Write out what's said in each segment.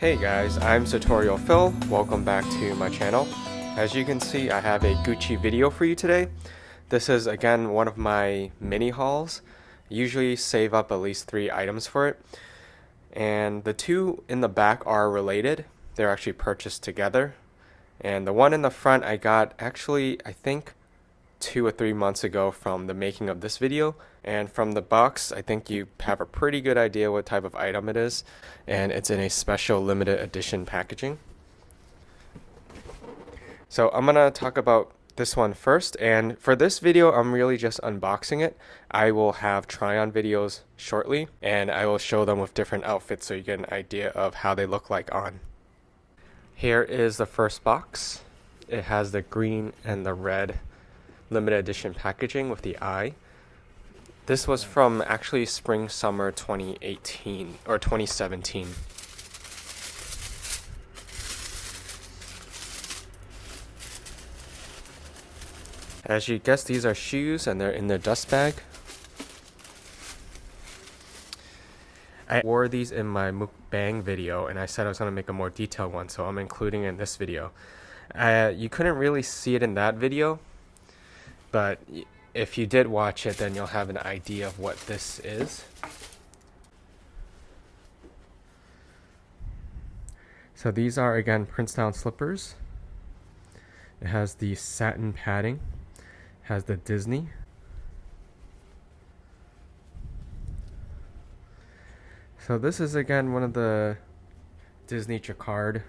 Hey guys, I'm Tutorial Phil. Welcome back to my channel. As you can see, I have a Gucci video for you today. This is again one of my mini hauls. I usually save up at least 3 items for it. And the two in the back are related. They're actually purchased together. And the one in the front I got actually, I think, 2 or 3 months ago from the making of this video. And from the box, I think you have a pretty good idea what type of item it is, and it's in a special limited edition packaging. So I'm gonna talk about this one first, and for this video I'm really just unboxing it. I will have try-on videos shortly, and I will show them with different outfits so you get an idea of how they look like on. Here is the first box. It has the green and the red limited edition packaging with the eye. This was from actually spring summer 2018 or 2017. As you guess, these are shoes and they're in their dust bag. I wore these in my mukbang video and I said I was going to make a more detailed one, so I'm including it in this video. You couldn't really see it in that video, but if you did watch it, then you'll have an idea of what this is. So these are again Princetown Slippers. It has the satin padding, has the Disney. So this is again one of the Disney Jacquard,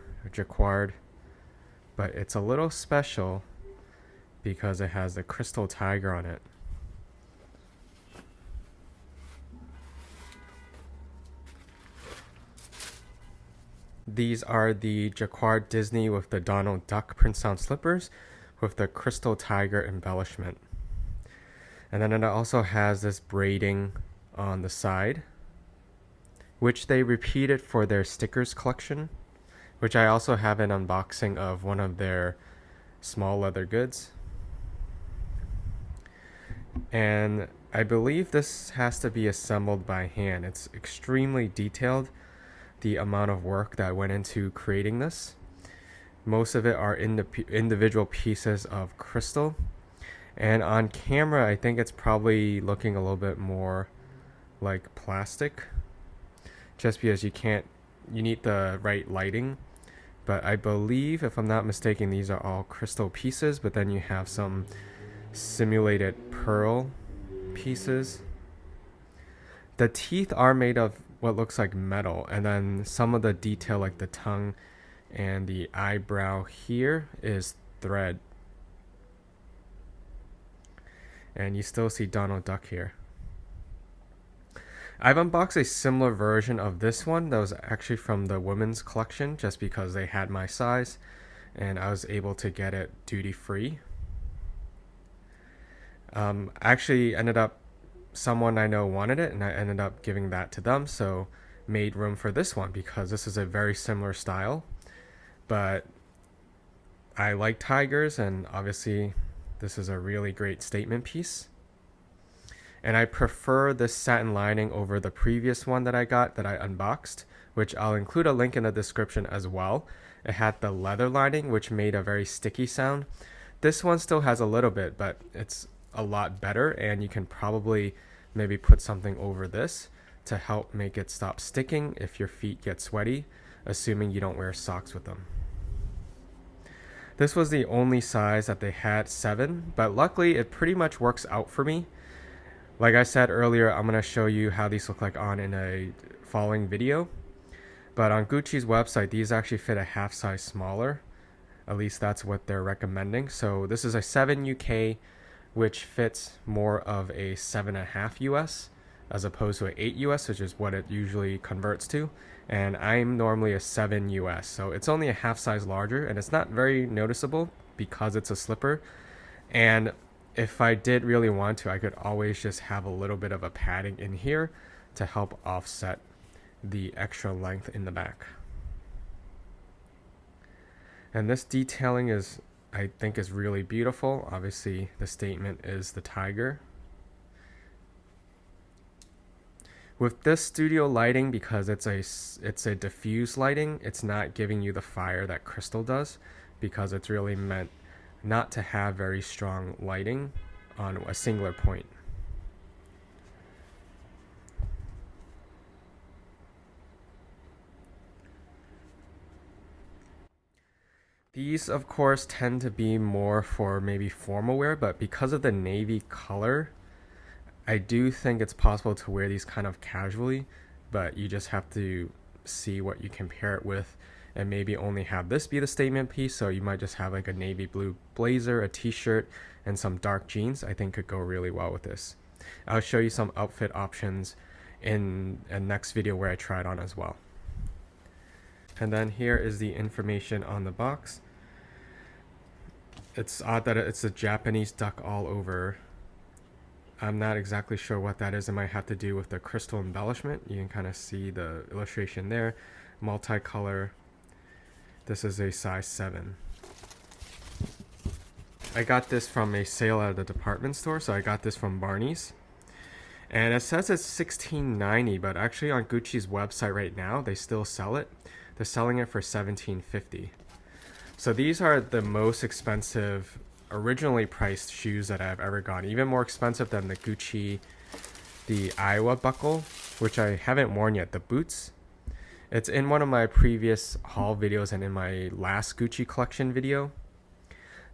but it's a little special because it has the crystal tiger on it. These are the Jacquard Disney with the Donald Duck Princetown Slippers with the crystal tiger embellishment. And then it also has this braiding on the side, which they repeated for their stickers collection, which I also have an unboxing of one of their small leather goods. And I believe this has to be assembled by hand. It's extremely detailed, the amount of work that went into creating this. Most of it are individual pieces of crystal, and on camera I think it's probably looking a little bit more like plastic, just because you need the right lighting. But I believe, if I'm not mistaken, these are all crystal pieces, but then you have some simulated pearl pieces. The teeth are made of what looks like metal, and then some of the detail like the tongue and the eyebrow here is thread. And you still see Donald Duck here. I've unboxed a similar version of this one that was actually from the women's collection, just because they had my size and I was able to get it duty free. Actually ended up, someone I know wanted it and I ended up giving that to them, so made room for this one because this is a very similar style. But I like tigers, and obviously this is a really great statement piece. And I prefer this satin lining over the previous one that I got that I unboxed, which I'll include a link in the description as well. It had the leather lining, which made a very sticky sound. This one still has a little bit, but it's a lot better, and you can probably maybe put something over this to help make it stop sticking if your feet get sweaty, assuming you don't wear socks with them. This was the only size that they had, 7, but luckily it pretty much works out for me. Like I said earlier, I'm going to show you how these look like on in a following video, but on Gucci's website these actually fit a half size smaller. At least that's what they're recommending. So this is a 7 UK, which fits more of a 7.5 US as opposed to an 8 US, which is what it usually converts to. And I'm normally a 7 US, so it's only a half size larger, and it's not very noticeable because it's a slipper. And if I did really want to, I could always just have a little bit of a padding in here to help offset the extra length in the back. And this detailing is, I think, is really beautiful. Obviously the statement is the tiger, With this studio lighting, because it's a diffuse lighting, it's not giving you the fire that crystal does, because it's really meant not to have very strong lighting on a singular point. These, of course, tend to be more for maybe formal wear, but because of the navy color, I do think it's possible to wear these kind of casually, but you just have to see what you compare it with and maybe only have this be the statement piece. So you might just have like a navy blue blazer, a t-shirt, and some dark jeans. I think could go really well with this. I'll show you some outfit options in a next video where I try it on as well. And then here is the information on the box. It's odd that it's a Japanese duck all over. I'm not exactly sure what that is. It might have to do with the crystal embellishment. You can kind of see the illustration there. Multicolor. This is a size 7. I got this from a sale at the department store, so I got this from Barney's. And it says it's $16.90, but actually on Gucci's website right now, they still sell it. They're selling it for $17.50. So these are the most expensive originally priced shoes that I've ever gotten, even more expensive than the Gucci, the Iowa buckle, which I haven't worn yet, the boots. It's in one of my previous haul videos and in my last Gucci collection video.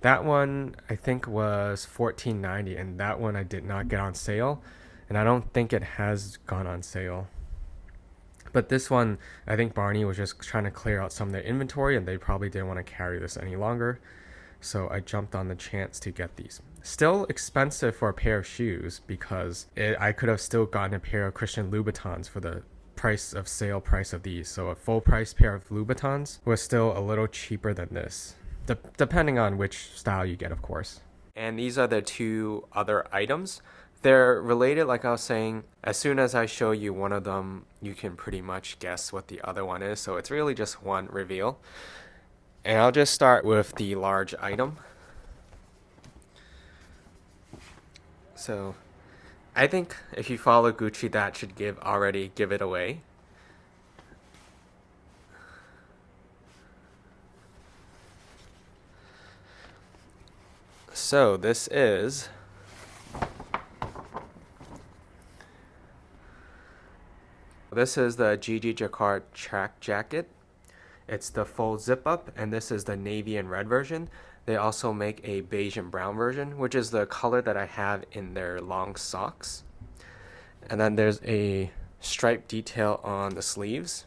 That one I think was $14.90, and that one I did not get on sale, and I don't think it has gone on sale. But this one, I think Barney was just trying to clear out some of their inventory, and they probably didn't want to carry this any longer. So I jumped on the chance to get these. Still expensive for a pair of shoes, because I could have still gotten a pair of Christian Louboutins for the sale price of these. So a full price pair of Louboutins was still a little cheaper than this, depending on which style you get, of course. And these are the two other items. They're related, like I was saying. As soon as I show you one of them, you can pretty much guess what the other one is. So it's really just one reveal. And I'll just start with the large item. So I think if you follow Gucci, that should already give it away. So this is the Gigi Jacquard track jacket. It's the full zip up, and this is the navy and red version. They also make a beige and brown version, which is the color that I have in their long socks. And then there's a stripe detail on the sleeves,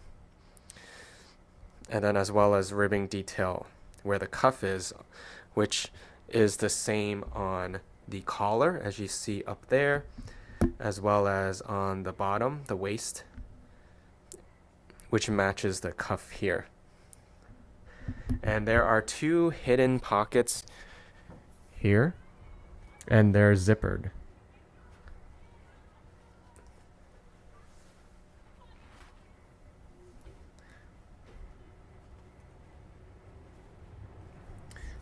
and then as well as ribbing detail where the cuff is, which is the same on the collar as you see up there, as well as on the bottom, the waist, which matches the cuff here. And there are two hidden pockets here, and they're zippered.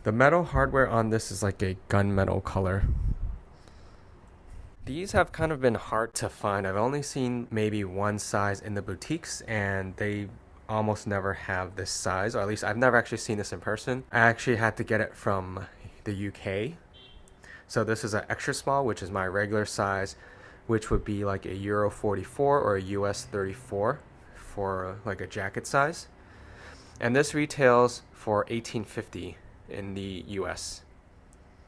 The metal hardware on this is like a gunmetal color. These have kind of been hard to find. I've only seen maybe one size in the boutiques, and they almost never have this size, or at least I've never actually seen this in person. I actually had to get it from the UK. So this is an extra small, which is my regular size, which would be like a Euro 44 or a US 34 for like a jacket size. And this retails for $18.50 in the US.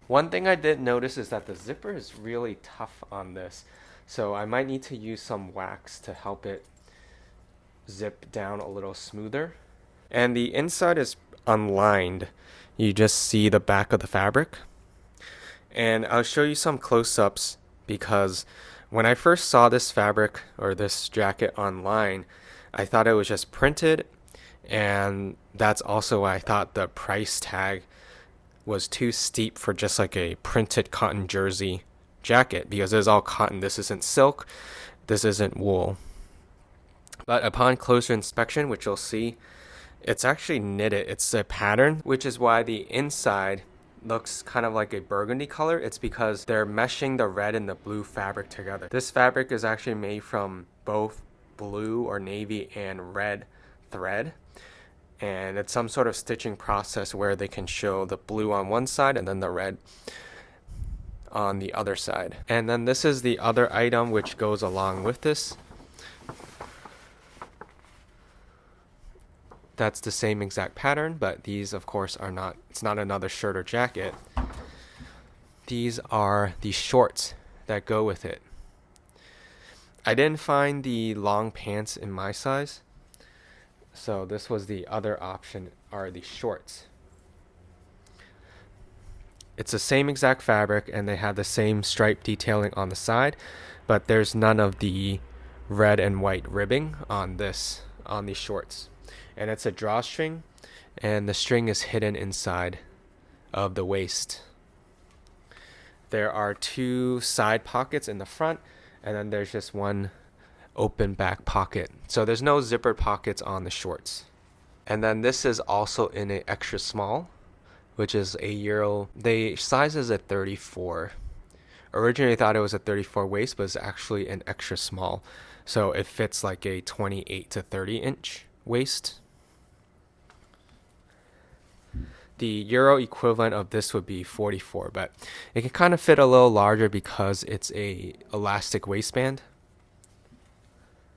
One thing I did notice is that the zipper is really tough on this, so I might need to use some wax to help it zip down a little smoother. And the inside is unlined. You just see the back of the fabric. And I'll show you some close-ups, because when I first saw this fabric or this jacket online, I thought it was just printed, and that's also why I thought the price tag was too steep for just like a printed cotton jersey jacket, because it's all cotton. This isn't silk, this isn't wool. But upon closer inspection, which you'll see, it's actually knitted. It's a pattern, which is why the inside looks kind of like a burgundy color. It's because they're meshing the red and the blue fabric together. This fabric is actually made from both blue or navy and red thread. And it's some sort of stitching process where they can show the blue on one side and then the red on the other side. And then this is the other item which goes along with this. That's the same exact pattern, but these of course are not, it's not another shirt or jacket. These are the shorts that go with it. I didn't find the long pants in my size, so this was the other option, are the shorts. It's the same exact fabric and they have the same stripe detailing on the side, but there's none of the red and white ribbing on these shorts. And it's a drawstring, and the string is hidden inside of the waist. There are 2 side pockets in the front, and then there's just one open back pocket. So there's no zippered pockets on the shorts. And then this is also in an extra small, which is a Euro. The size is a 34. Originally I thought it was a 34 waist, but it's actually an extra small. So it fits like a 28 to 30 inch waist. The Euro equivalent of this would be 44, but it can kind of fit a little larger because it's a elastic waistband.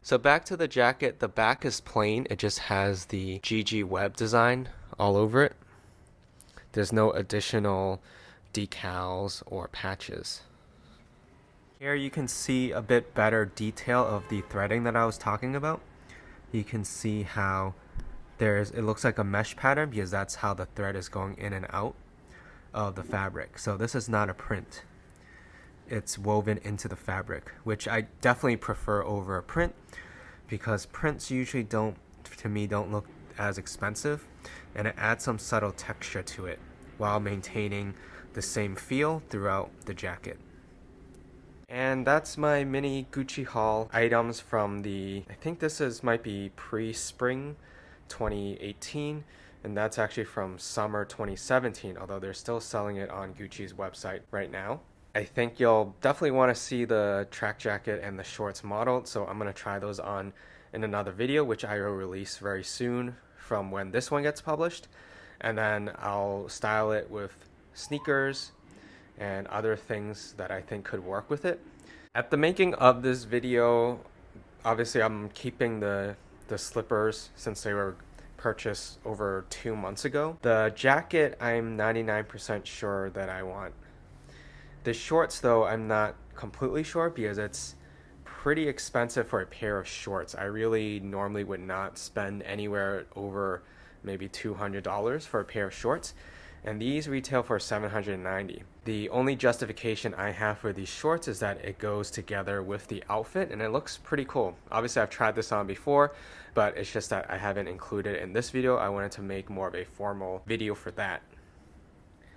So back to the jacket, the back is plain. It just has the GG web design all over it. There's no additional decals or patches. Here you can see a bit better detail of the threading that I was talking about. You can see how it looks like a mesh pattern because that's how the thread is going in and out of the fabric. So this is not a print. It's woven into the fabric, which I definitely prefer over a print because prints usually don't look as expensive, and it adds some subtle texture to it while maintaining the same feel throughout the jacket. And that's my mini Gucci haul items from I think this might be pre-spring 2018, and that's actually from summer 2017, although they're still selling it on Gucci's website right now. I think you'll definitely want to see the track jacket and the shorts modeled, so I'm going to try those on in another video, which I will release very soon from when this one gets published, and then I'll style it with sneakers and other things that I think could work with it. At the making of this video, obviously I'm keeping the slippers since they were purchased over 2 months ago. The jacket I'm 99% sure that I want. The shorts though, I'm not completely sure because it's pretty expensive for a pair of shorts. I really normally would not spend anywhere over maybe $200 for a pair of shorts, and these retail for $790. The only justification I have for these shorts is that it goes together with the outfit and it looks pretty cool. Obviously I've tried this on before, but it's just that I haven't included it in this video. I wanted to make more of a formal video for that.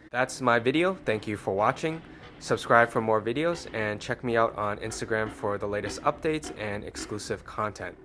That's my video. Thank you for watching. Subscribe for more videos and check me out on Instagram for the latest updates and exclusive content.